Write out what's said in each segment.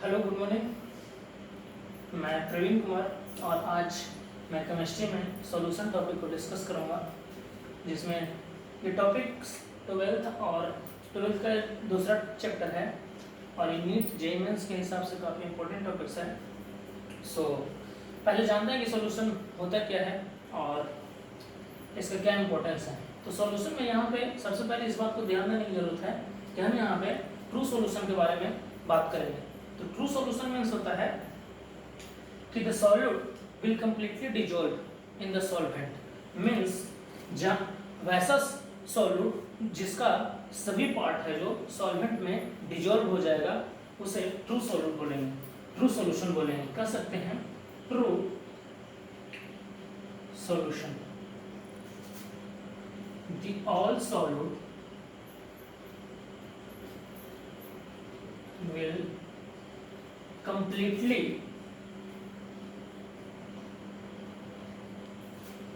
Hello, good morning. मैं प्रवीण कुमार और आज मैं केमिस्ट्री में सॉल्यूशन टॉपिक को डिस्कस करूंगा, जिसमें ये टॉपिक्स 12th का दूसरा चैप्टर है और ये नीट जेईई मेंस के हिसाब से काफ़ी इंपॉर्टेंट टॉपिक्स है। पहले जानते हैं कि सॉल्यूशन होता क्या है और इसका क्या इंपॉर्टेंस है। तो सॉल्यूशन में यहाँ पे सबसे पहले इस बात को ध्यान देने की ज़रूरत है कि हम यहाँ पे ट्रू सॉल्यूशन के बारे में बात करेंगे। तो ट्रू सॉल्यूशन मीन्स होता है कि the solute will completely dissolve in the solvent, means जब वैसा सॉल्यूट जिसका सभी पार्ट है जो सॉल्वेंट में डिजॉल्व हो जाएगा उसे ट्रू सॉल्यूट बोलेंगे, ट्रू सॉल्यूशन बोलेंगे। कह सकते हैं true solution. The all solute will completely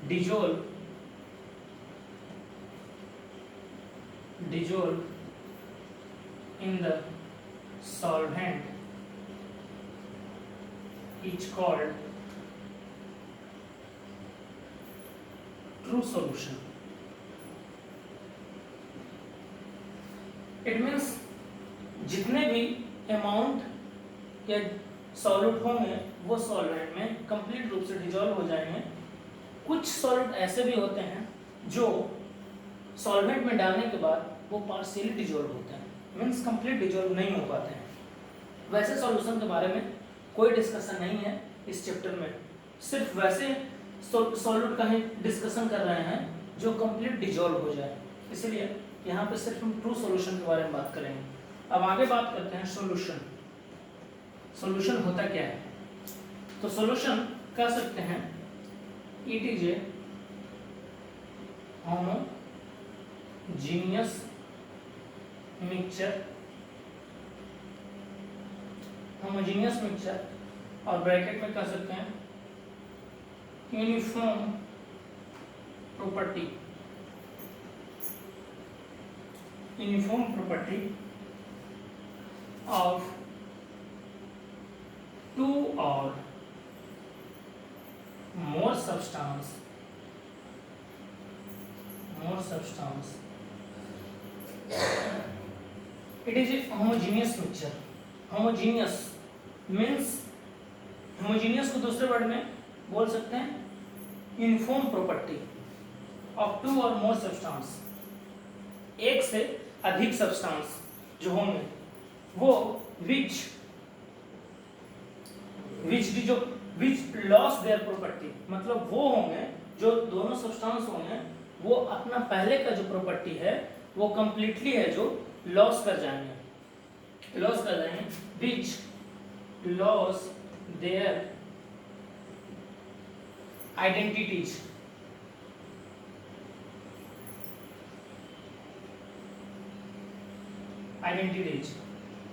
dissolve in the solvent is called true solution. It means जितने भी अमाउंट या सॉल्यूट होंगे वो सॉल्वेंट में कंप्लीट रूप से डिजॉल्व हो जाएंगे। कुछ सॉल्यूट ऐसे भी होते हैं जो सॉल्वेंट में डालने के बाद वो पार्शियली डिजॉल्व होते हैं, मीन्स कंप्लीट डिजॉल्व नहीं हो पाते हैं। वैसे सॉल्यूशन के बारे में कोई डिस्कशन नहीं है इस चैप्टर में, सिर्फ वैसे सॉल्यूट का ही डिस्कशन कर रहे हैं जो कंप्लीट डिजॉल्व हो जाए। इसलिए यहाँ पे सिर्फ हम ट्रू सॉल्यूशन के बारे में बात करेंगे। अब आगे बात करते हैं सॉल्यूशन। सॉल्यूशन होता क्या है? तो सॉल्यूशन कह सकते हैं it is a homogeneous mixture, homogeneous mixture, और ब्रैकेट में कह सकते हैं uniform property, uniform property of two or more substance it is a homogeneous mixture. homogeneous means homogeneous को दूसरे वर्ड में बोल सकते हैं uniform property of two or more substance, एक से अधिक सब्सटेंस जो होंगे वो विच लॉस देयर प्रॉपर्टी, मतलब वो होंगे जो दोनों सब्सटेंस होंगे वो अपना पहले का जो प्रॉपर्टी है वो कंप्लीटली है जो लॉस कर जाएंगे which loss their identities,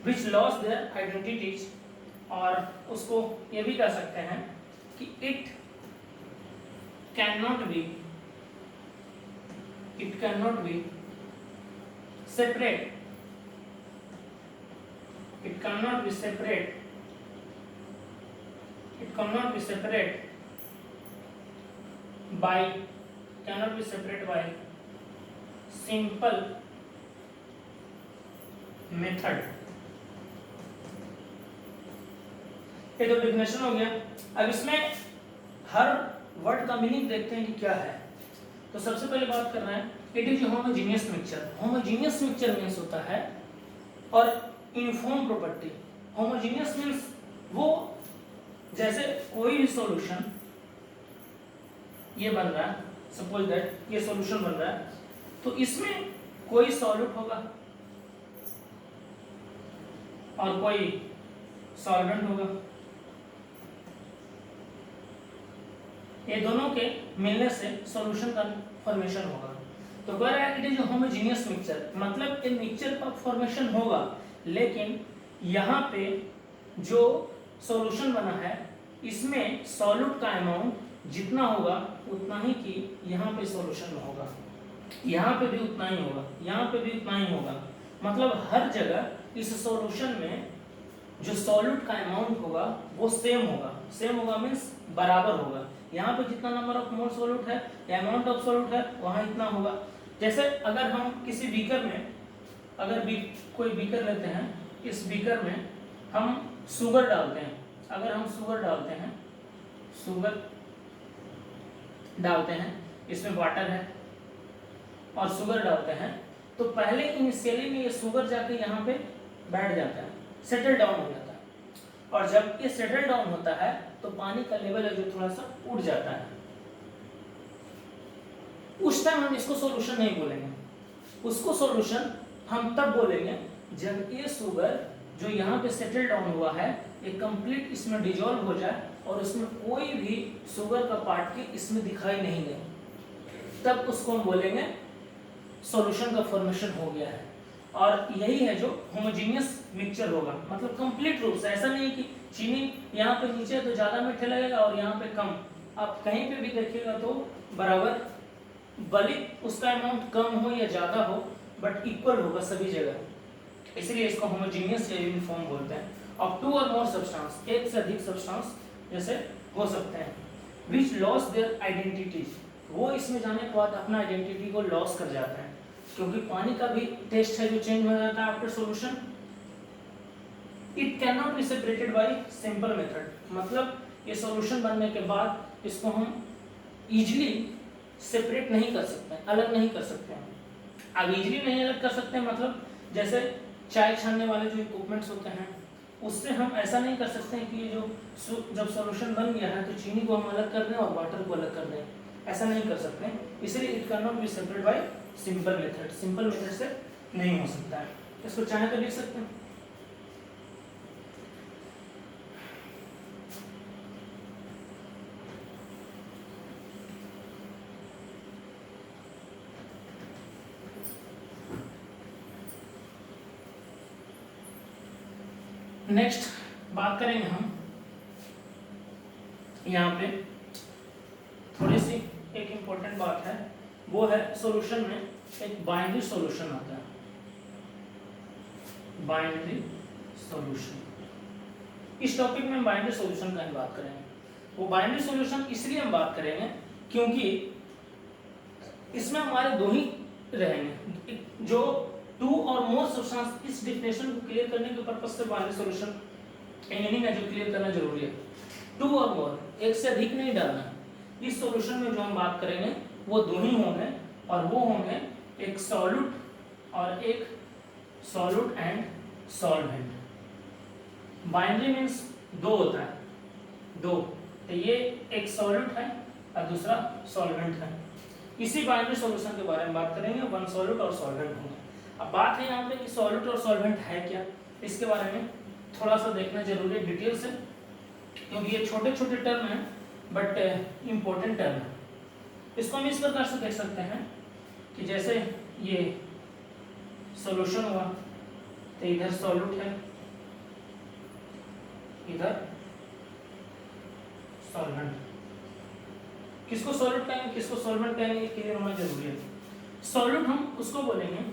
which lost their identities, और उसको ये भी कह सकते हैं कि it cannot be separate by simple method. ये तो डेफिनेशन हो गया। अब इसमें हर वर्ड का मीनिंग देखते हैं कि क्या है। तो सबसे पहले बात कर रहे हैं it is homogeneous mixture. Homogeneous mixture means होता है और यूनिफॉर्म प्रॉपर्टी। होमोजीनियस मीन्स वो जैसे कोई भी सॉल्यूशन ये बन रहा है, सपोज दैट ये सॉल्यूशन बन रहा है तो इसमें कोई सॉल्यूट होगा और कोई सॉल्वेंट होगा, ये दोनों के मिलने से सॉल्यूशन का फॉर्मेशन होगा। तो कह रहा है इट इज होमोजीनियस मिक्सचर, मतलब इन मिक्सचर का फॉर्मेशन होगा लेकिन यहाँ पे जो सॉल्यूशन बना है इसमें सॉल्यूट का अमाउंट जितना होगा उतना ही कि यहाँ पे सॉल्यूशन में होगा, यहाँ पे भी उतना ही होगा, यहाँ पे भी उतना ही होगा। मतलब हर जगह इस सॉल्यूशन में जो सॉल्यूट का अमाउंट होगा वो सेम होगा। सेम होगा मीन्स बराबर होगा। यहाँ पे जितना नंबर ऑफ मोल सॉल्यूट है या अमाउंट ऑफ सॉल्यूट है वहाँ इतना होगा। जैसे अगर हम किसी बीकर में अगर कोई बीकर लेते हैं, इस बीकर में हम शुगर डालते हैं, अगर हम शुगर डालते हैं इसमें वाटर है और शुगर डालते हैं, तो पहले इनिशियली में ये शुगर जाके यहाँ पे बैठ जाता है, सेटल डाउन हो जाता है, और जब ये सेटल डाउन होता है तो पानी का लेवल है जो थोड़ा सा उठ जाता है। उस टाइम हम इसको सॉल्यूशन नहीं बोलेंगे, उसको सॉल्यूशन हम तब बोलेंगे जब ये शुगर जो यहाँ पे सेटल डाउन हुआ है ये कंप्लीट इसमें डिजोल्व हो जाए और उसमें कोई भी शुगर का पार्टिकल इसमें दिखाई नहीं दे, तब उसको हम बोलेंगे सॉल्यूशन का फॉर्मेशन हो गया है। और यही है जो होमोजेनियस मिक्सचर होगा, मतलब कंप्लीट रूप से। ऐसा नहीं है कि चीनी यहाँ पे नीचे तो ज़्यादा मीठा लगेगा और यहाँ पे कम, आप कहीं पे भी देखिएगा तो बराबर, भले उसका अमाउंट कम हो या ज़्यादा हो बट इक्वल होगा सभी जगह, इसलिए इसको होमोजेनियस या यूनिफॉर्म बोलते हैं। अब टू और मोर सब्सटेंस, एक से अधिक सब्सटेंस जैसे हो सकते हैं, विच लॉस देयर आइडेंटिटी, वो इसमें जाने के बाद अपना आइडेंटिटी को लॉस कर जाते हैं, क्योंकि पानी का भी टेस्ट है जो चेंज हो जाता है after solution. It can not be separated by simple method, मतलब ये सॉल्यूशन बनने के बाद इसको हम इजीली सेपरेट नहीं कर सकते, अलग नहीं कर सकते हैं। अब इजीली नहीं अलग कर सकते मतलब जैसे चाय छानने वाले जो इक्विपमेंट्स होते हैं उससे हम ऐसा नहीं कर सकते हैं कि ये जो जब सॉल्यूशन बन गया है तो चीनी को हम अलग कर दें और वाटर को अलग कर दें, ऐसा नहीं कर सकते, इसलिए it can not be separated by simple method. Simple method से नहीं हो सकता है, इसको चाहे तो लिख सकते हैं। नेक्स्ट बात करेंगे हम यहाँ पे थोड़ी सी एक इम्पोर्टेंट बात है, वो है सॉल्यूशन में एक बाइनरी सॉल्यूशन आता है, बाइनरी सॉल्यूशन। इस टॉपिक में हम बाइनरी सॉल्यूशन का ही बात करेंगे। वो बाइनरी सॉल्यूशन इसलिए हम बात करेंगे क्योंकि इसमें हमारे दो ही रहेंगे, जो टू और मोर सब्सटेंस, इस डिफिनेशन को क्लियर करने के पर्पज से बाइनरी सॉल्यूशन मीनिंग है जो क्लियर करना जरूरी है। टू और मोर, एक से अधिक नहीं डालना। इस सॉल्यूशन में जो हम बात करेंगे वो दो ही होंगे और वो होंगे एक सॉल्यूट और एक solute and solvent. Binary means दो होता है, दो, तो ये एक सॉल्यूट है और दूसरा सॉल्वेंट है। इसी बाइनरी सॉल्यूशन के बारे में बात करेंगे, वन सॉल्यूट और सॉल्वेंट होंगे। अब बात है यहाँ पे कि सॉल्यूट और सॉल्वेंट है क्या, इसके बारे में थोड़ा सा देखना जरूरी है डिटेल से, क्योंकि ये छोटे छोटे टर्म हैं बट इम्पोर्टेंट टर्म है। इसको हम इस प्रकार से देख सकते हैं कि जैसे ये सॉल्यूशन हुआ तो इधर सॉल्यूट है, इधर सॉल्वेंट। किसको सॉल्यूट कहेंगे किसको सॉल्वेंट कहेंगे ये क्लियर होना जरूरी है। सॉल्यूट हम उसको बोलेंगे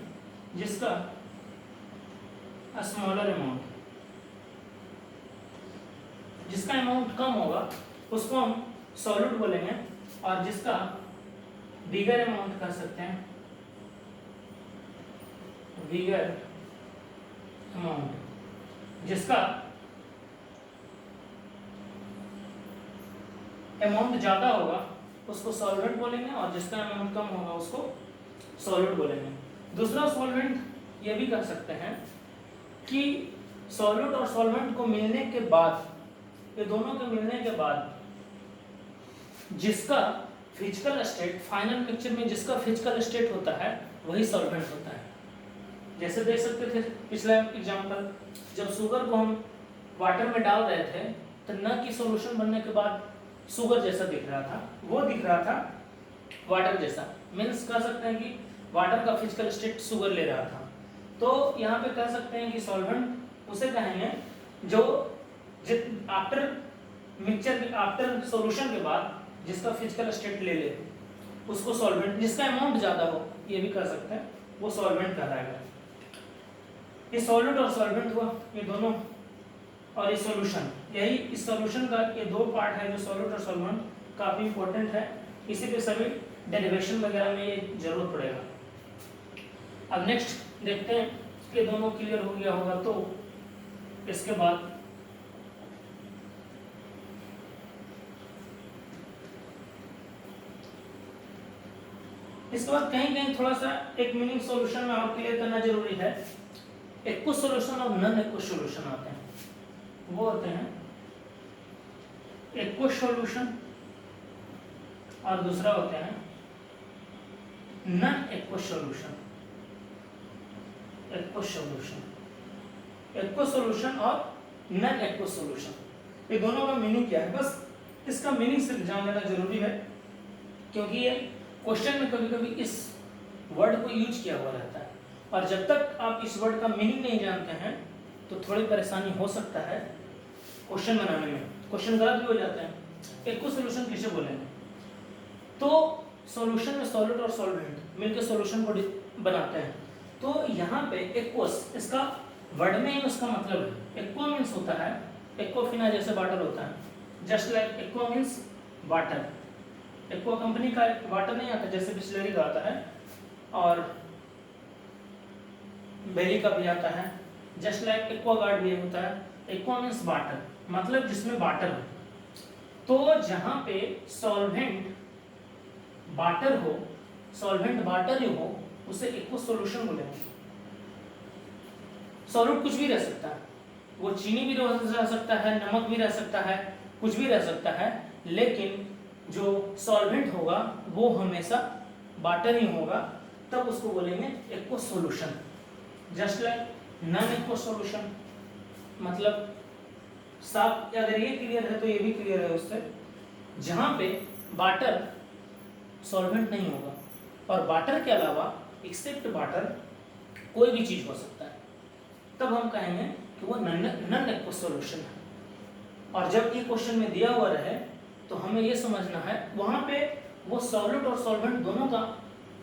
जिसका स्मॉलर अमाउंट, जिसका अमाउंट कम होगा उसको हम सॉल्यूट बोलेंगे, और जिसका बिगर अमाउंट कर सकते हैं, बिगर अमाउंट, जिसका अमाउंट ज्यादा होगा उसको सॉल्वेंट बोलेंगे, और जिसका अमाउंट कम होगा उसको सॉल्यूट बोलेंगे। दूसरा सॉल्वेंट ये भी कर सकते हैं कि सॉल्यूट और सॉल्वेंट को मिलने के बाद, ये दोनों के मिलने के बाद जिसका फिजिकल स्टेट, फाइनल मिक्सचर में जिसका फिजिकल स्टेट होता है वही सॉल्वेंट होता है। जैसे देख सकते थे पिछला एग्जांपल, जब शुगर को हम वाटर में डाल रहे थे तो न कि सॉल्यूशन बनने के बाद शुगर जैसा दिख रहा था, वो दिख रहा था वाटर जैसा। मीन्स कह सकते हैं कि वाटर का फिजिकल स्टेट शुगर ले रहा था। तो यहाँ पे कह सकते हैं कि सॉल्वेंट उसे कहेंगे जो आफ्टर मिक्सचर, आफ्टर सॉल्यूशन के बाद जिसका फिजिकल स्टेट ले ले उसको सॉल्वेंट, जिसका अमाउंट ज्यादा हो ये भी कर सकते हैं, वो सॉल्वेंट कहलाएगा। ये सॉल्यूट और सॉल्वेंट हुआ, ये दोनों और ये सॉल्यूशन, यही इस सॉल्यूशन का ये दो पार्ट है जो सॉल्यूट और सॉल्वेंट, काफ़ी इंपॉर्टेंट है। इसी पे सभी डेरिवेशन वगैरह में ये जरूरत पड़ेगा। अब नेक्स्ट देखते हैं, ये दोनों क्लियर हो गया होगा तो इसके बाद कहीं कहीं थोड़ा सा एक मीनिंग सॉल्यूशन में और क्लियर करना जरूरी है। एक्वस सॉल्यूशन और नॉन एक्वस सॉल्यूशन आते हैं, वो होते हैं एक्वस सॉल्यूशन और दूसरा होते हैं non aqueous solution. Aqueous solution, aqueous solution और नॉन एक्वस सॉल्यूशन, ये दोनों का मीनिंग क्या है, बस इसका मीनिंग सिर्फ जान लेना जरूरी है, क्योंकि ये क्वेश्चन में कभी कभी इस वर्ड को यूज किया हुआ रहता है, और जब तक आप इस वर्ड का मीनिंग नहीं जानते हैं तो थोड़ी परेशानी हो सकता है क्वेश्चन बनाने में, क्वेश्चन गलत भी हो जाते हैं। एक्वस सॉल्यूशन किसे बोलेंगे, तो सॉल्यूशन में सॉलिड और सॉल्वेंट मिलकर सॉल्यूशन को बनाते हैं। तो यहाँ पे एक्वस, इसका वर्ड में ही उसका मतलब है, एक्वा मीन्स होता है, एक्वाफिना जैसे वाटर होता है, just like aqua means water. Aqua company का वाटर नहीं आता जैसे बिस्लरी का आता है, और बेरी का भी आता है, जस्ट लाइक एक्वा गार्ड भी होता है। एक्वा मीन्स वाटर, मतलब जिसमें वाटर हो। तो जहां पे सॉल्वेंट वाटर हो, सॉल्वेंट वाटर ही हो, उसे एक्वस सॉल्यूशन बोलेंगे। सॉल्यूट कुछ भी रह सकता है, वो चीनी भी रह सकता है, नमक भी रह सकता है, कुछ भी रह सकता है, लेकिन जो सॉल्वेंट होगा वो हमेशा वाटर ही होगा, तब उसको बोलेंगे aqueous solution. Just like non aqueous solution, मतलब साफ, अगर ये क्लियर है तो ये भी क्लियर है उससे, जहां पे वाटर सॉल्वेंट नहीं होगा, और वाटर के अलावा एक्सेप्ट वाटर कोई भी चीज हो सकता है, तब हम कहेंगे कि वो नॉन एक्वस सॉल्यूशन है। और जब ये क्वेश्चन में दिया हुआ रहे तो हमें ये समझना है वहां पे वो सॉल्यूट और सॉल्वेंट दोनों का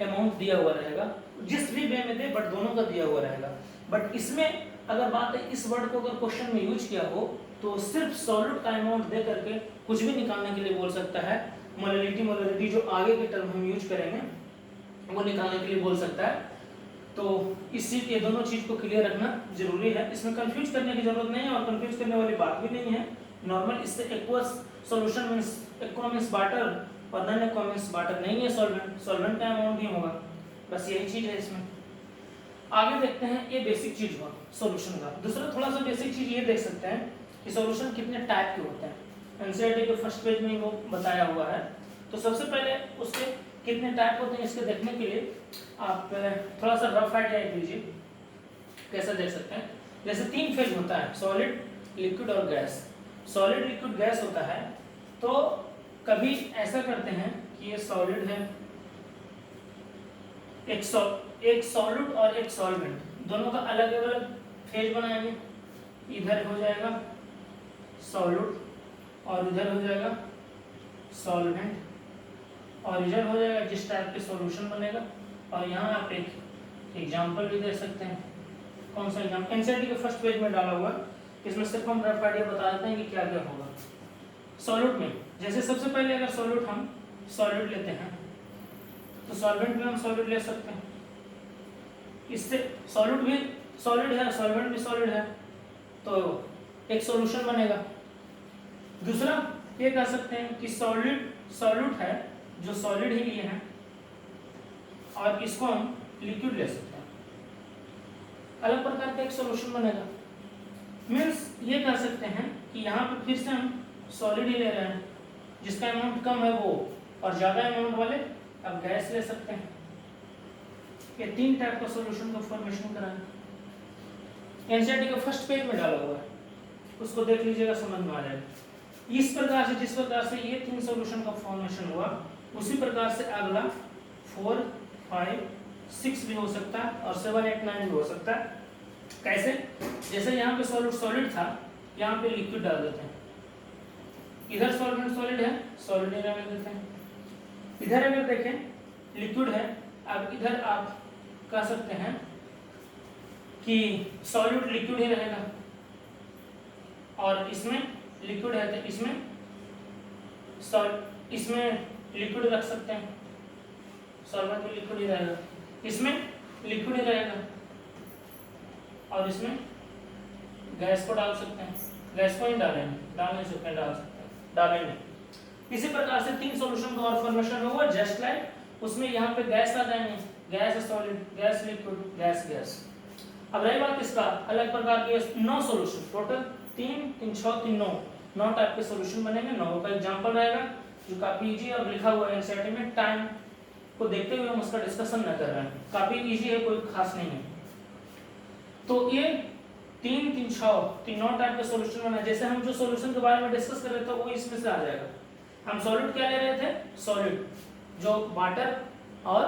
अमाउंट दिया हुआ रहेगा, जिस भी वे में दे, बट दोनों का दिया हुआ रहेगा। बट इसमें अगर बात है, इस वर्ड को अगर क्वेश्चन में यूज किया हो तो सिर्फ सॉल्यूट का अमाउंट दे करके कुछ भी निकालने के लिए बोल सकता है। मोलरिटी जो आगे के टर्म हम यूज करेंगे वो निकालने के लिए बोल सकता है। तो इस चीज, ये दोनों चीज को क्लियर रखना जरूरी है, इसमें कंफ्यूज करने की जरूरत नहीं है, और कंफ्यूज करने वाली बात भी नहीं है। नॉर्मल इससे aqueous solution means aqua means water, और नॉन एक्वा मींस वाटर नहीं है सॉल्वेंट, सॉल्वेंट का अमाउंट भी होगा, बस यही चीज है इसमें। आगे देखते हैं, ये बेसिक चीज हुआ सॉल्यूशन का। दूसरा थोड़ा सा बेसिक चीज ये देख सकते हैं कि सॉल्यूशन कितने टाइप के होते हैं। एनसीईआरटी के फर्स्ट पेज में वो बताया हुआ है। तो सबसे पहले उसके कितने टाइप होते हैं इसके देखने के लिए आप थोड़ा सा रफ आइडिया लीजिए, कैसे देख सकते हैं। जैसे 3 फेज होता है, सॉलिड, लिक्विड और गैस। सॉलिड, लिक्विड, गैस होता है, तो कभी ऐसा करते हैं कि ये सॉलिड है, एक सॉलिड और एक सॉल्वेंट, दोनों का अलग अलग फेज बनाएंगे। इधर हो जाएगा सॉलिड और इधर हो जाएगा सॉल्वेंट, और इधर हो जाएगा जिस टाइप के सॉल्यूशन बनेगा। और यहाँ आप एक एग्जांपल भी दे सकते हैं। कौन सा एग्जांपल? एनसीईआरटी के फर्स्ट पेज में डाला हुआ, इसमें सिर्फ हम रफ आइडिया बता देते हैं कि क्या क्या होगा सॉल्यूट में। जैसे सबसे पहले अगर सॉल्यूट हम सॉलिड लेते हैं तो सॉल्वेंट में हम सॉलिड ले सकते हैं। इससे सॉलिड भी सॉलिड है, सॉल्वेंट भी सॉलिड है, तो एक सॉल्यूशन बनेगा। दूसरा ये कह सकते हैं कि सॉल्यूट है जो सॉलिड ही लिए हैं, और इसको हम लिक्विड ले सकते हैं, अलग प्रकार का एक सॉल्यूशन बनेगा। मीन्स ये कह सकते हैं कि यहाँ पे फिर से हम सॉलिड ही ले रहे हैं, जिसका अमाउंट कम है वो, और ज़्यादा अमाउंट वाले अब गैस ले सकते हैं। ये 3 टाइप का सॉल्यूशन का फॉर्मेशन कराएं। एनसीईआरटी का फर्स्ट पेज में डाला हुआ है, उसको देख लीजिएगा, समझ में आ जाएगा। इस प्रकार से, जिस प्रकार से ये 3 सॉल्यूशन का फॉर्मेशन हुआ, उसी प्रकार से अगला 4, 5, 6 भी हो सकता है, और 7, 8, 9 भी हो सकता है। कैसे? जैसे यहाँ पे सॉलिड था, यहाँ पे लिक्विड डाल देते हैं, इधर सॉल्वेंट सॉलिड है, सॉलिड ही रहने देते हैं। इधर अगर देखें लिक्विड है, अब इधर आप कह सकते हैं कि सॉलिड लिक्विड ही रहेगा, और इसमें लिक्विड है तो इसमें लिक्विड रख सकते हैं, सॉल्वेंट में लिक्विड ही रहेगा, इसमें लिक्विड ही रहेगा, और इसमें गैस को डाल सकते हैं, गैस को नहीं डालेंगे, डाल नहीं सकते, डाल सकते हैं, डालेंगे। इसी प्रकार से 3 सॉल्यूशन का और फॉर्मेशन होगा जस्ट लाइक, उसमें यहाँ पे गैस आ जाएंगे, gas solid, gas liquid, gas gas. अब रही बात इसका अलग प्रकार के 9 सॉल्यूशन, टोटल 3 3 6 3 9 टाइप के सॉल्यूशन बनेंगे। 9 का एग्जांपल रहेगा जो काफी इजी और लिखा हुआ है एनसीईआरटी में, टाइम को देखते हुए हम उसका डिस्कशन न कर रहे हैं, काफी इजी है, कोई खास नहीं है। तो ये 3 3 6 3 9 टाइप के सॉल्यूशन बना। जैसे हम जो सॉल्यूशन के बारे में डिस्कस कर रहे थे वो इसमें से आ जाएगा। हम सॉलिड क्या ले रहे थे, सॉलिड जो वाटर और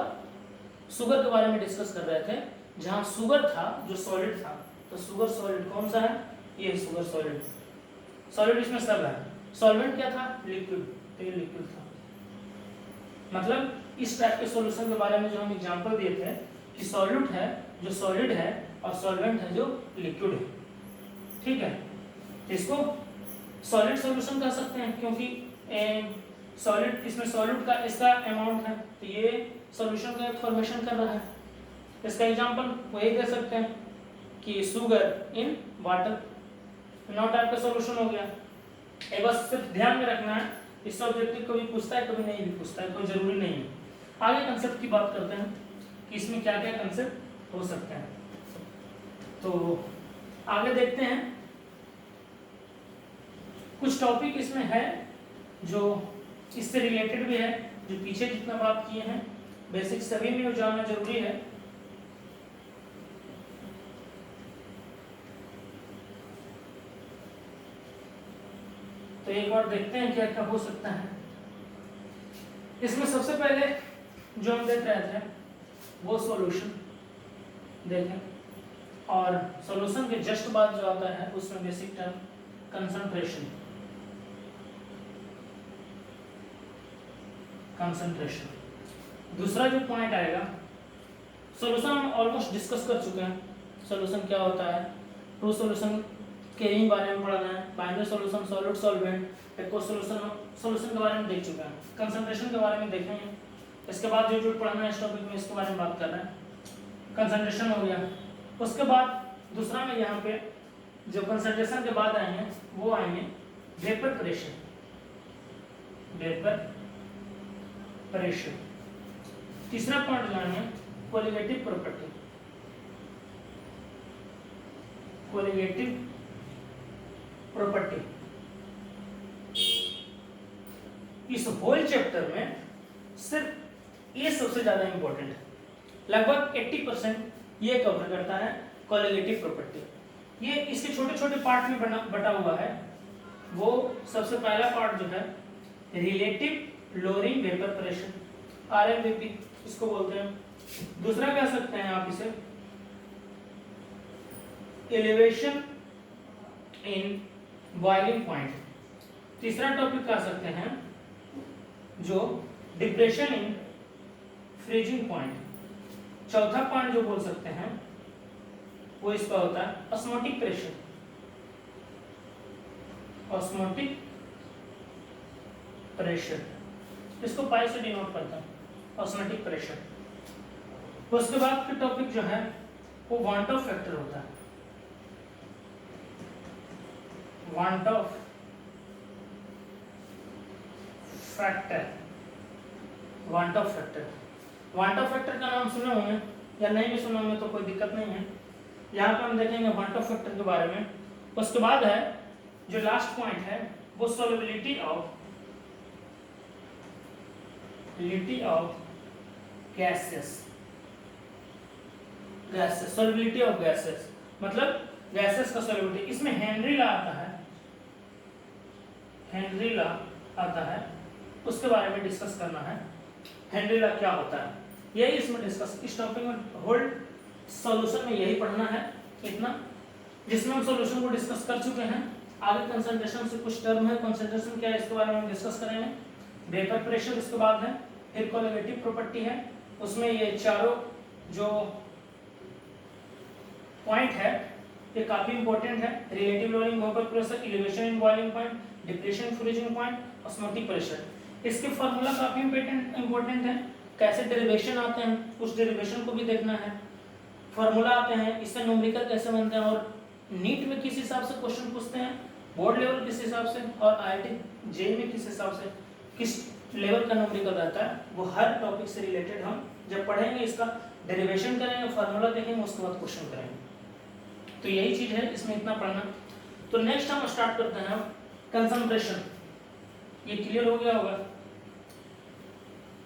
शुगर के बारे में डिस्कस कर रहे थे, जहां शुगर था जो सॉलिड था, तो शुगर सॉलिड कौन सा है, ये शुगर सॉलिड, सॉलिड इसमें सब है। सॉल्वेंट क्या था, लिक्विड, तो ये लिक्विड था। मतलब इस टाइप के सॉल्यूशन के बारे में जो हम एग्जांपल दिए थे कि सॉल्यूट है जो सॉलिड है और सॉल्वेंट है जो लिक्विड है, ठीक है। इसको सॉलिड सॉल्यूशन कह सकते हैं क्योंकि सॉलिड, इसमें सॉलिड का इसका अमाउंट है, तो ये सॉल्यूशन का फॉर्मेशन कर रहा है। इसका एग्जांपल वही दे सकते हैं कि शुगर इन वाटर, 9 टाइप का सॉल्यूशन हो गया। ये बस सिर्फ ध्यान में रखना है, इस ऑब्जेक्टिव कभी पूछता है कभी नहीं भी पूछता है, कोई जरूरी नहीं है। आगे कंसेप्ट की बात करते हैं कि इसमें क्या क्या कंसेप्ट हो सकते हैं। तो आगे देखते हैं, कुछ टॉपिक इसमें है जो इससे रिलेटेड भी है, जो पीछे जितना बात किए हैं बेसिक सभी में जानना जरूरी है। तो एक बार देखते हैं क्या क्या हो सकता है। इसमें सबसे पहले जो हम देख रहे थे वो सॉल्यूशन देखें, और सॉल्यूशन के जस्ट बाद जो आता है उसमें बेसिक टर्म कंसंट्रेशन, कंसंट्रेशन। दूसरा जो पॉइंट आएगा, सॉल्यूशन हम ऑलमोस्ट डिस्कस कर चुके हैं, सॉल्यूशन क्या होता है, ट्रू सॉल्यूशन के ही बारे में पढ़ना है, binary solution, solid solvent, aqueous solution, solution के बारे में देख चुके हैं, कंसंट्रेशन के बारे में देखेंगे। इसके बाद जो जो पढ़ना है इस टॉपिक में इसके बारे में बात कर रहे हैं। कंसंट्रेशन हो गया, उसके बाद दूसरा में यहाँ पे जो कंसंट्रेशन के बाद आएंगे वो आएंगे वेपर प्रेशर, वेपर प्रेशर। तीसरा पॉइंट जानेंगे कोलिगेटिव प्रॉपर्टी, कोलिगेटिव प्रॉपर्टी। इस होल चैप्टर में सिर्फ ये सबसे ज्यादा इंपॉर्टेंट है, लगभग 80% ये कवर करता है कोलिगेटिव प्रॉपर्टी। ये इसके छोटे छोटे पार्ट में बटा हुआ है। वो सबसे पहला पार्ट जो है relative lowering vapour pressure, RLVP इसको बोलते हैं। दूसरा कह सकते हैं आप इसे एलिवेशन इन बॉइलिंग पॉइंट। तीसरा टॉपिक कह सकते हैं जो डिप्रेशन इन फ्रीजिंग पॉइंट। चौथा पॉइंट जो बोल सकते हैं वो इसका होता है ऑस्मोटिक प्रेशर, ऑस्मोटिक प्रेशर, इसको पाई से डिनोट करता है ऑस्मोटिक प्रेशर। उसके बाद के टॉपिक जो है वो वांट ऑफ फैक्टर होता है, want of factor, want of factor. Want of factor का नाम सुने होंगे या नहीं भी सुने होंगे तो कोई दिक्कत नहीं है, यहाँ पे हम देखेंगे वांट ऑफ फैक्टर के बारे में। उसके बाद है जो लास्ट पॉइंट है वो solubility of, gases, gases, solubility of gases मतलब गैसेस का सोल्युबिलिटी। इसमें हेनरी लॉ आता है, हेनरी लॉ आता है, उसके बारे में डिस्कस करना है। हेनरी लॉ क्या होता है यही इसमें डिस्कस, इस टॉपिक में होल सॉल्यूशन में यही पढ़ना है इतना, जिसमें हम सॉल्यूशन को डिस्कस कर चुके हैं। आगे कंसंट्रेशन से कुछ टर्म है, कंसंट्रेशन क्या है इसके बारे में हम डिस्कस करेंगे। वेपर प्रेशर इसके बाद है, फिर कोलिगेटिव प्रॉपर्टी है, उसमें ये चारों जो पॉइंट है ये काफी इंपॉर्टेंट है। Relative loading, vapour pressure, elevation in boiling point, depression freezing point, osmotic pressure. इसके फार्मूला काफी इंपॉर्टेंट है। कैसे डेरिवेशन आते हैं उस डेरिवेशन को भी देखना है। फार्मूला आते हैं, इससे न्यूमेरिकल कैसे बनते हैं, और नीट में किस हिसाब से क्वेश्चन पूछते हैं, बोर्ड लेवल किस हिसाब से, और आईआईटी जेईई में किस हिसाब से, किस लेवल का न्यूमेरिकल रहता है, वो हर टॉपिक से रिलेटेड हम जब पढ़ेंगे, इसका डेरिवेशन करेंगे, फार्मूला देखेंगे, उसके बाद क्वेश्चन करेंगे। तो यही चीज है, इसमें इतना पढ़ना। तो नेक्स्ट हम स्टार्ट करते हैं कंसंट्रेशन। ये क्लियर हो गया होगा।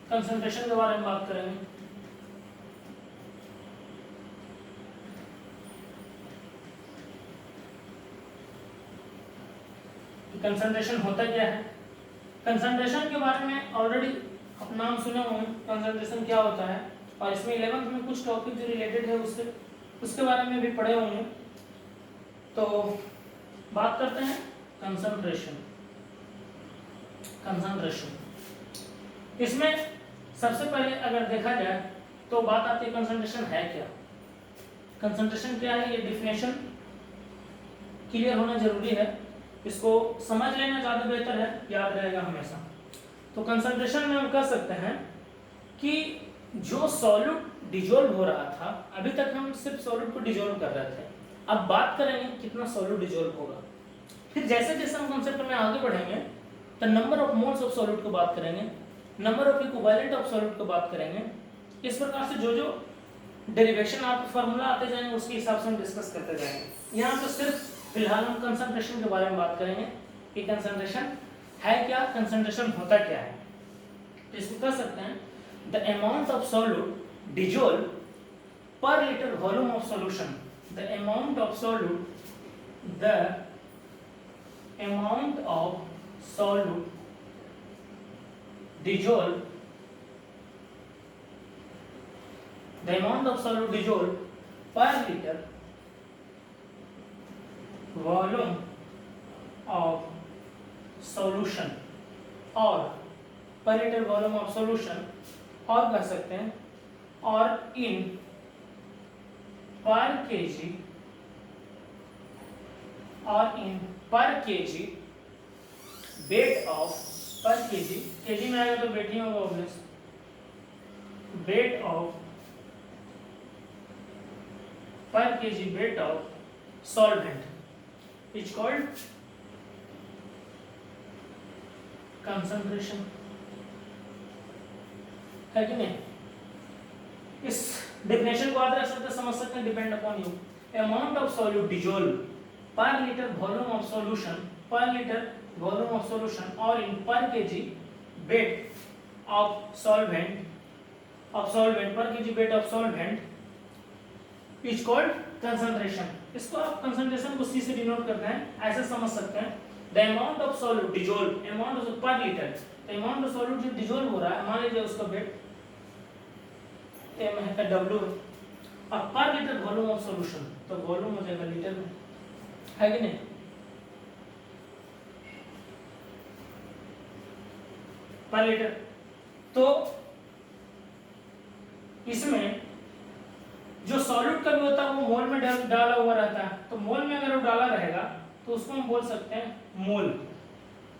कंसंट्रेशन के बारे में बात करेंगे। कंसंट्रेशन होता क्या है? कंसंट्रेशन के बारे में ऑलरेडी आप नाम सुने होंगे, कंसंट्रेशन क्या होता है, और इसमें 11th में कुछ टॉपिक जो रिलेटेड है उसके बारे में भी पढ़े होंगे। तो बात करते हैं कंसंट्रेशन। इसमें सबसे पहले अगर देखा जाए तो बात आती है कंसंट्रेशन है क्या। कंसंट्रेशन क्या है, ये डिफिनेशन क्लियर होना जरूरी है, इसको समझ लेना ज़्यादा बेहतर है, याद रहेगा हमेशा। तो कंसंट्रेशन में हम कह सकते हैं कि जो सॉल्यूट डिजोल्व हो रहा था, अभी तक हम सिर्फ सॉल्यूट को डिजोल्व कर रहे थे, अब बात करेंगे कितना सॉल्यूट डिजोल्व होगा। फिर जैसे जैसे हम कंसेप्ट में आगे बढ़ेंगे तो number of moles of solute को बात करेंगे, number of equivalent of solute को बात करेंगे। इस प्रकार से जो जो डेरिवेशन आप फार्मूला आते जाएंगे उसके हिसाब से हम डिस्कस करते जाएंगे। यहाँ तो सिर्फ फिलहाल हम कंसंट्रेशन के बारे में बात करेंगे कि कंसंट्रेशन है क्या, कंसंट्रेशन होता क्या है। तो इसको कह सकते हैं the amount of solute dissolve per litre volume of solution. The amount of solute dissolved per liter volume of solution, और per liter volume of solution, और कह सकते हैं और in per kg, और in per kg weight of, पर kg, kg में आएगा तो वेट ही होगा obvious, weight of per kg weight of solvent is called concentration, है कि नहीं। इस डेफिनेशन को आधा शब्द समझ सकते हैं, depend upon you. Amount of solute dissolve per litre volume of solution, पर लीटर वॉल्यूम ऑफ सॉल्यूशन, और इन पर केजी वेट ऑफ सॉल्वेंट, पर KG weight of solvent is called concentration. इसको आप कंसंट्रेशन को सी से डिनोट करते हैं, ऐसे समझ सकते हैं the amount of solute dissolve, amount of per litre, the amount of solute जो डिजोल्व हो रहा है, मान लीजिए उसका वेट m है, w, और पर लीटर वॉल्यूम ऑफ सॉल्यूशन, तो वॉल्यूम हो जाएगा लीटर में, है कि नहीं। पर लीटर, तो इसमें जो सॉल्यूट का भी होता है वो मोल में डाला हुआ रहता है, तो मोल में अगर वो डाला रहेगा तो उसको हम बोल सकते हैं मोल,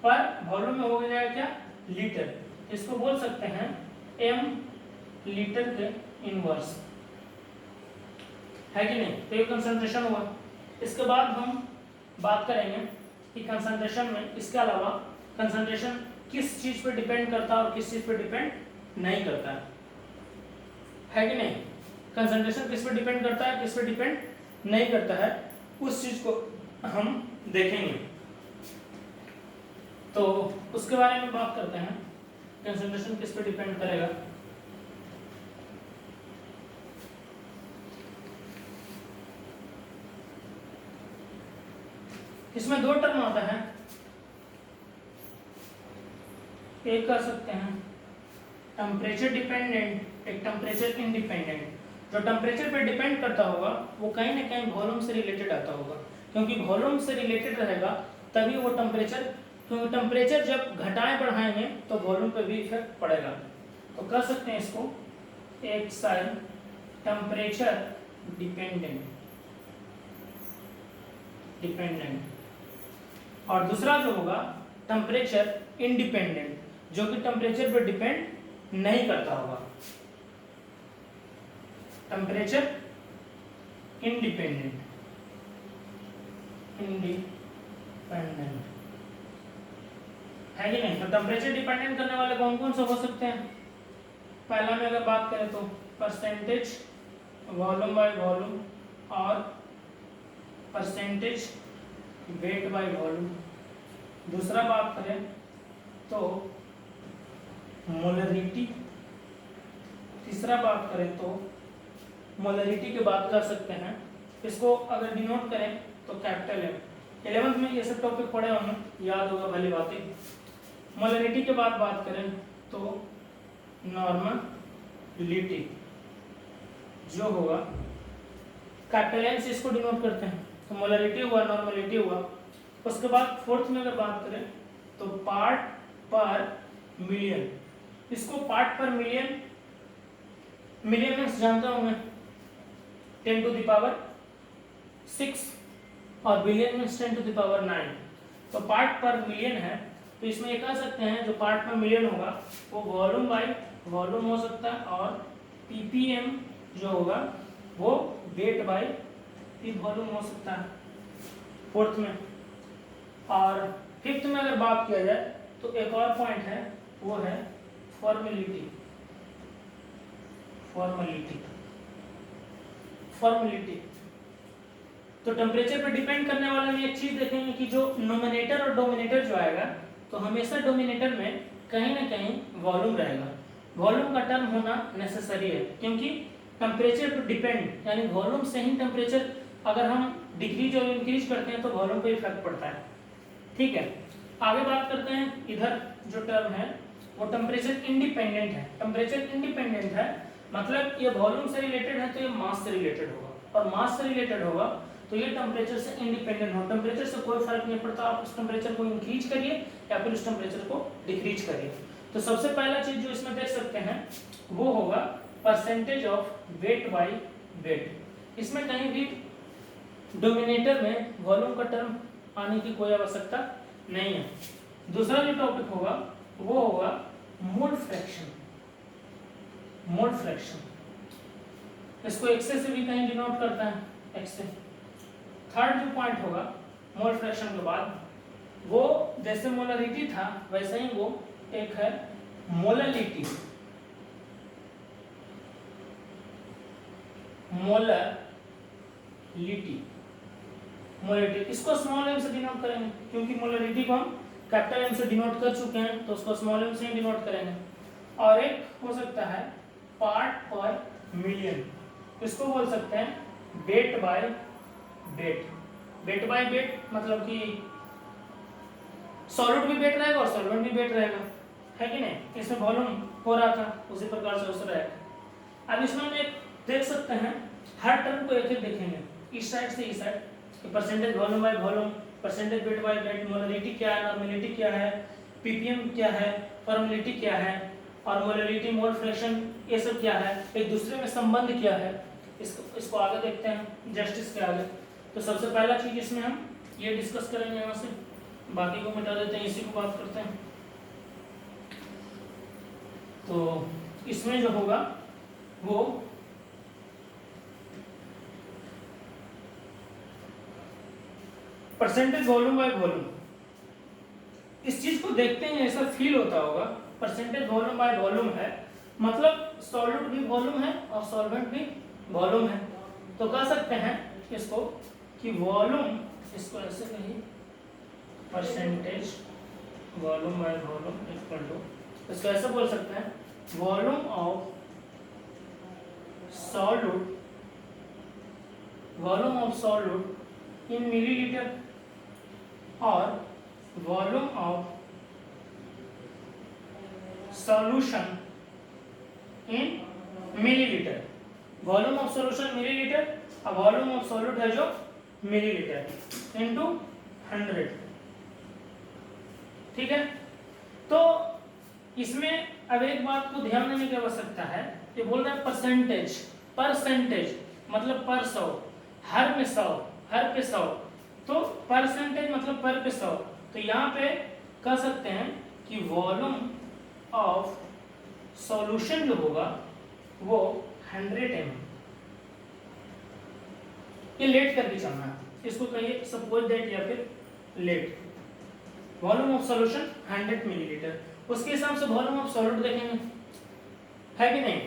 पर वॉल्यूम में हो जाएगा क्या, लीटर, इसको बोल सकते हैं m लीटर के इनवर्स, है कि नहीं। तो ये कंसंट्रेशन हुआ। इसके बाद हम बात करेंगे कि कंसंट्रेशन में इसके अलावा कंसंट्रेशन किस चीज पे डिपेंड करता है और किस चीज पे डिपेंड नहीं करता है कि नहीं। कंसंट्रेशन किस पे डिपेंड करता है, किस पे डिपेंड नहीं करता है, उस चीज को हम देखेंगे। तो उसके बारे में बात करते हैं, कंसंट्रेशन किस पे डिपेंड करेगा। इसमें दो टर्म आता है, एक कह सकते हैं टेम्परेचर डिपेंडेंट, एक टेम्परेचर इंडिपेंडेंट। जो टेम्परेचर पे डिपेंड करता होगा वो कहीं ना कहीं वॉल्यूम से रिलेटेड आता होगा, क्योंकि वॉल्यूम से रिलेटेड रहेगा तभी वो टेम्परेचर, क्योंकि टेम्परेचर जब घटाएं बढ़ाएंगे तो वॉल्यूम पे भी इफेक्ट पड़ेगा। तो कह सकते हैं इसको एक साइन टेम्परेचर डिपेंडेंट, डिपेंडेंट। और दूसरा जो होगा टेम्परेचर इंडिपेंडेंट, जो कि टेम्परेचर पर डिपेंड नहीं करता होगा। टेम्परेचर इंडिपेंडेंट, है कि नहीं। तो टेम्परेचर डिपेंडेंट करने वाले कौन कौन से हो सकते हैं? पहला में अगर बात करें तो परसेंटेज वॉल्यूम बाय वॉल्यूम और परसेंटेज वेट बाय वॉल्यूम। दूसरा बात करें तो मोलरिटी। तीसरा बात करें तो मोलरिटी की बात कर सकते हैं, इसको अगर डिनोट करें तो कैपिटल एम। 11th में ये सब टॉपिक पढ़े होंगे, याद होगा भली बातें। मोलरिटी के बाद बात करें तो नॉर्मलिटी जो होगा कैपिटल एम से इसको डिनोट करते हैं। तो मोलरिटी हुआ, नॉर्मलिटी हुआ। उसके बाद 4th में अगर बात करें तो पार्ट पर मिलियन। इसको पार्ट पर मिलियन, मिलियन में जानते होंगे 10 to the power 6 और बिलियन में 10 to the power 9। तो पार्ट पर मिलियन है, तो इसमें ये कह सकते हैं जो पार्ट पर मिलियन होगा वो वॉल्यूम बाय वॉल्यूम हो सकता है, और ppm जो होगा वो वेट बाय पी वॉल्यूम हो सकता है 4th में। और 5th में अगर बात किया जाए तो एक और पॉइंट है, वो है फॉर्मेलिटी। तो टेम्परेचर पर डिपेंड करने वाले में एक चीज देखेंगे कि जो नोमिनेटर और डोमिनेटर जो आएगा, तो हमेशा डोमिनेटर में कहीं ना कहीं वॉल्यूम रहेगा। वॉल्यूम का टर्म होना नेसेसरी है, क्योंकि टेम्परेचर पर डिपेंड, यानी वॉल्यूम से ही टेम्परेचर अगर हम डिक्रीज और इंक्रीज करते हैं तो वॉल्यूम पे इफेक्ट पड़ता है। ठीक है, आगे बात करते हैं। इधर जो टर्म है वो टेम्परेचर इंडिपेंडेंट है। टेम्परेचर इंडिपेंडेंट है मतलब ये वॉल्यूम से रिलेटेड है तो ये मास से रिलेटेड होगा, और मास से रिलेटेड होगा तो ये टेम्परेचर से इंडिपेंडेंट हो। टेम्परेचर से कोई फर्क नहीं पड़ता, आप उस टेम्परेचर को इंक्रीज करिए या फिर उस टेम्परेचर को डिक्रीज करिए। तो सबसे पहला चीज जो इसमें देख सकते हैं वो होगा percentage of weight by weight. इसमें कहीं भी डोमिनेटर में वॉल्यूम का टर्म आने की कोई आवश्यकता नहीं है। दूसरा जो टॉपिक होगा वो होगा मोल फ्रैक्शन। मोल फ्रैक्शन इसको एक्से से भी कहीं डिनोट करता है, एक्से। थर्ड जो पॉइंट होगा मोल फ्रैक्शन के बाद, वो जैसे मोलरिटी था वैसे ही वो एक है मोललिटी। मोलरिटी इसको स्मॉल एम से डिनोट करेंगे, क्योंकि मोलरिटी को हम कैपिटल एम से डिनोट कर चुके हैं, तो उसको स्मॉल एम से ही डिनोट करेंगे। और एक हो सकता है पार्ट पर मिलियन, इसको बोल सकते हैं weight by weight. Weight by weight मतलब कि सॉलिड भी वेट रहेगा और सॉल्वेंट भी वेट रहेगा, है कि नहीं। इसमें वॉल्यूम हो रहा था उसी प्रकार से उस रहेगा। अब इसमें हम एक देख सकते हैं, हर टर्म को एक एक देखेंगे इस साइड से इस side, percentage volume by volume, percentage weight by weight, molarity क्या है, नॉर्मलिटी क्या है, पीपीएम क्या है, फॉर्मेलिटी क्या है, और मोलरिटी मोल फ्रैक्शन ये सब क्या है, एक दूसरे में संबंध क्या है, इसको आगे देखते हैं जस्टिस के आगे। तो सबसे पहला चीज इसमें हम ये डिस्कस करेंगे, यहाँ से बाकी को मिटा देते हैं, इसी को बात करते हैं। तो इसमें जो होगा वो परसेंटेज वॉल्यूम बाय वॉल्यूम। इस चीज को देखते हैं ऐसा फील होता होगा, परसेंटेज वॉल्यूम बाय वॉल्यूम है मतलब सॉलिड भी वॉल्यूम है और सॉल्वेंट भी वॉल्यूम है। तो कह सकते हैं इसको कि वॉल्यूम, इसको ऐसे कहिए percentage volume by volume equal to, इसको ऐसे बोल सकते हैं volume of solid, volume of solid in millilitre और volume of solution in millilitre. Volume of solution millilitre और वॉल्यूम ऑफ सॉलिड है जो मिलीलीटर इनटू 100। ठीक है, तो इसमें अब एक बात को ध्यान देने की आवश्यकता है, ये बोल रहा है परसेंटेज। परसेंटेज मतलब पर 100, हर में 100, हर पे 100, तो परसेंटेज मतलब पर पे 100, तो यहाँ पे कह सकते हैं कि वॉल्यूम ऑफ सॉल्यूशन जो होगा वो 100 ml। ये लेट करके चलना है, इसको कहिए सपोज दैट या फिर let. Volume of solution 100 millilitre, उसके हिसाब से वॉल्यूम ऑफ सॉल्यूट देखेंगे, है कि नहीं।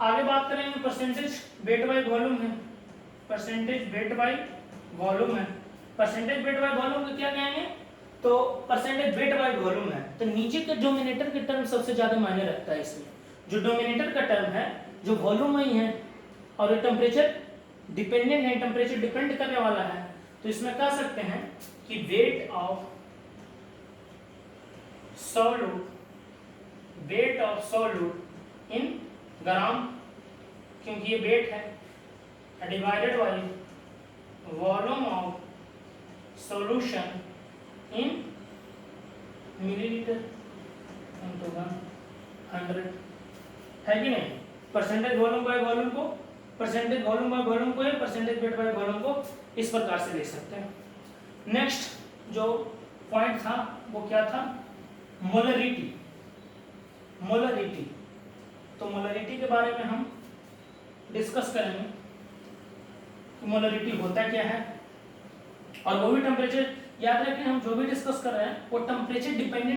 आगे बात करेंगे परसेंटेज वेट बाय वॉल्यूम है, परसेंटेज वेट बाय वॉल्यूम है। परसेंटेज वेट बाय वॉल्यूम को क्या कहेंगे, तो परसेंटेज वेट बाय वॉल्यूम है, तो नीचे के डोमिनेटर के टर्म सबसे ज्यादा मायने रखता है इसमें। जो डोमिनेटर का टर्म है, जो वॉल्यूम ही है और ये टेम्परेचर डिपेंडेंट है, टेम्परेचर डिपेंड करने वाला है, तो इसमें कह सकते हैं कि weight of solute, weight of solute in gram, क्योंकि ये वेट है, divided by volume of solution in millilitre into 100, है कि नहीं। परसेंटेज वॉल्यूम बाय वॉल्यूम को, परसेंटेज वॉल्यूम बाय वॉल्यूम को, परसेंटेज वेट बाय वॉल्यूम को इस प्रकार से लिख सकते हैं। नेक्स्ट जो पॉइंट था वो क्या था, मोलरिटी। मोलरिटी, तो मोलरिटी के बारे में हम डिस्कस करेंगे कि मोलरिटी होता क्या है, और वो भी टेम्परेचर, याद रखें हम जो भी डिस्कस कर रहे हैं वो टेम्परेचर डिपेंडेंट